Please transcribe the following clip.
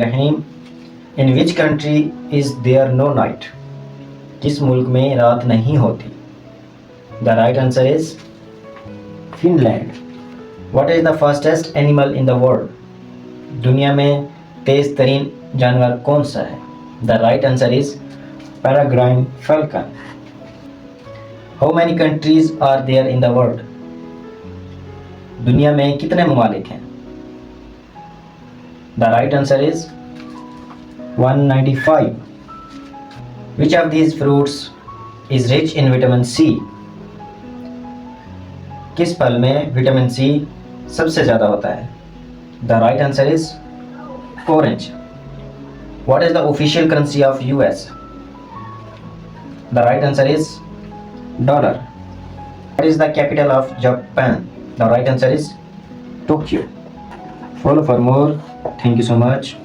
Rahim in which country is there no night? किस मुल्क में रात नहीं होती? The right answer is Finland. What is the fastest animal in the world? दुनिया में तेज तरीन जानवर कौन सा है? The right answer is peregrine falcon. How many countries are there in the world? दुनिया में कितने ममालिक हैं? The right answer is 195. Which of these fruits is rich in vitamin C? किस फल में विटामिन सी सबसे ज़्यादा होता है? The right answer is orange. What is the official currency of US? The right answer is dollar. What is the capital of Japan? The right answer is Tokyo. Follow for more. Thank you so much.